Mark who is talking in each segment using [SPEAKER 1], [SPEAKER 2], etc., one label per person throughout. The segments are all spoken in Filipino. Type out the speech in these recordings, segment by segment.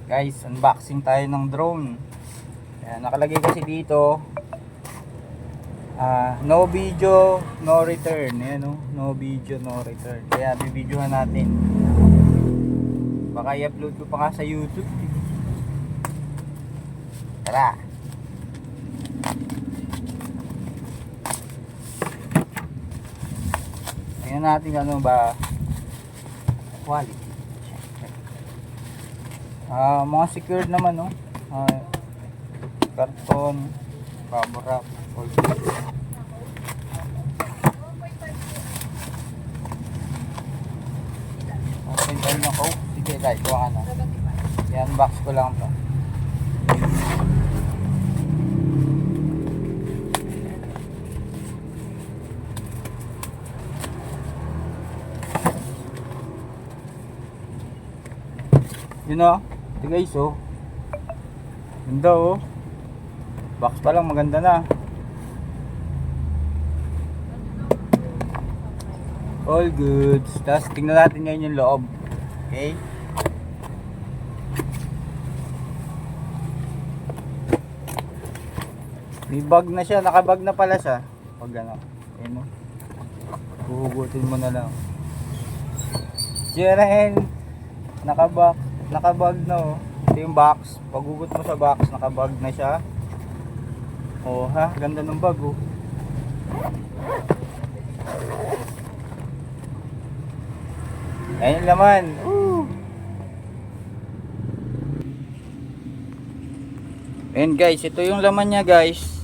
[SPEAKER 1] Guys, unboxing tayo ng drone. Ayan, nakalagay kasi dito no video, no return. Ayan, no video, no return. Kaya bibidyohan natin. Baka i-upload ko pa nga sa YouTube. Tara. Tingnan natin ano ba quality. Mga secured naman, no? Karton, bubble wrap, all good. Open time na ko. Sige, guys, kuha ka na. I-unbox ko lang to. Yun o. Ito guys, oh. Ganda, oh. Box pa lang, maganda na. All goods. Tapos tingnan natin ngayon yung loob. Okay. May bag na siya. Nakabag na pala siya. Pag ano. Ayun, oh. Huhugutin mo na lang. Jeren. Nakabag na, oh. Ito yung box. Paghugot mo sa box, nakabag na siya. Oh ha, ganda ng bag, oh. Ayun naman. Ayun guys, ito yung laman niya guys.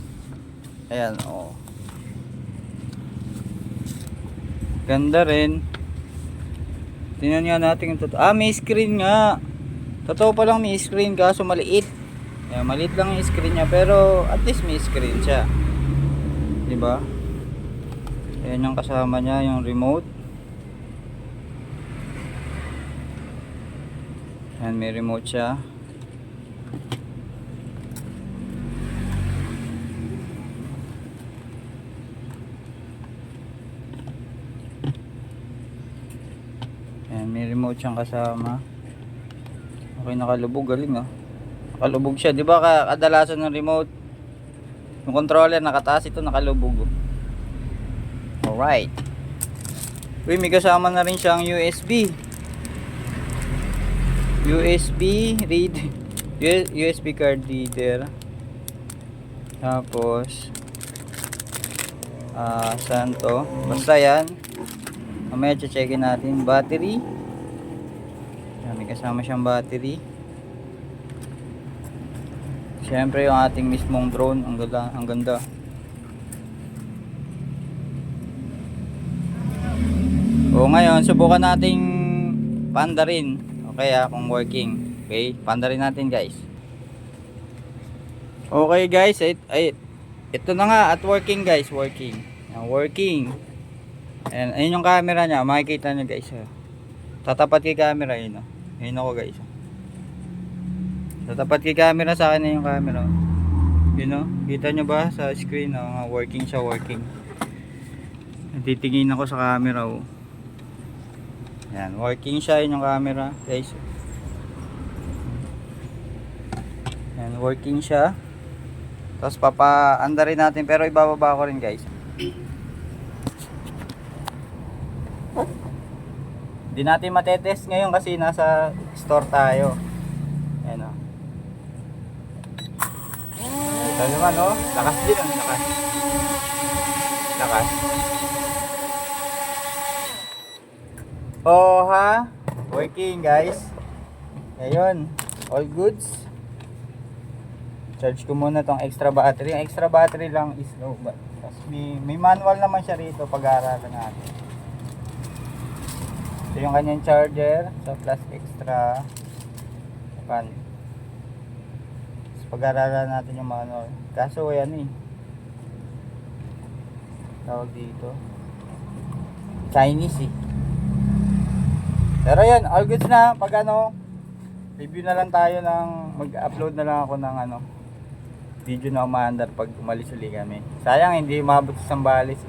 [SPEAKER 1] Ayan, oh. Ganda rin. Tingnan nga natin yung totoo. May screen nga. Totoo pa lang may screen kaso maliit. Ayan, maliit lang yung screen niya pero at least may screen siya. Diba? Ayan yung kasama niya, yung remote. Ayan, may remote siya. Ayan, may remote siyang kasama. Okay, nakalubog, galing, ah. Nakalubog siya, di ba kadalasan ng remote yung controller nakataas, ito nakalubog. Alright. Uy, may kasama na rin siyang USB card reader. Tapos saan to? Basta yan, mamaya checkin natin. Battery. Yan, may kasama siyang battery. Siyempre yung ating mismong drone, ang ganda. O ngayon, subukan nating paandarin. Okay, kung working. Okay, paandarin natin guys. Okay guys, ito na nga at working guys, working. And ayun yung camera niya, makikita niyo guys. Tatapat kay camera yun, oh. Ayun ako guys. Tatapat kay camera, sa akin na yung camera. Yun, oh. Kita nyo ba sa screen? Oh, working siya, working. Titingin ako sa camera, oh. Yan, working siya, yun yung camera guys. Yan, working siya. Tapos papaandarin natin, pero ibababa ko rin guys. Hindi natin matetest ngayon kasi nasa store tayo. Ayan, oh. Ito naman, oh. Lakas din, oh. Lakas. Oh ha, working guys. Ayun, all goods. Charge ko muna tong extra battery. Yung extra battery lang is low, but may manual naman siya rito, pag-aaralan natin. Ito yung kanyang charger sa plus extra pan. Pag-aaralan natin yung manual. Kaso yan, tawag dito Chinese, Pero yan, all goods na. Pag review na lang tayo mag-upload na lang ako ng video na umaandar pag umalis ulit kami. Sayang hindi umabot sa Sambales.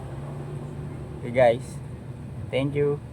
[SPEAKER 1] Okay guys, thank you.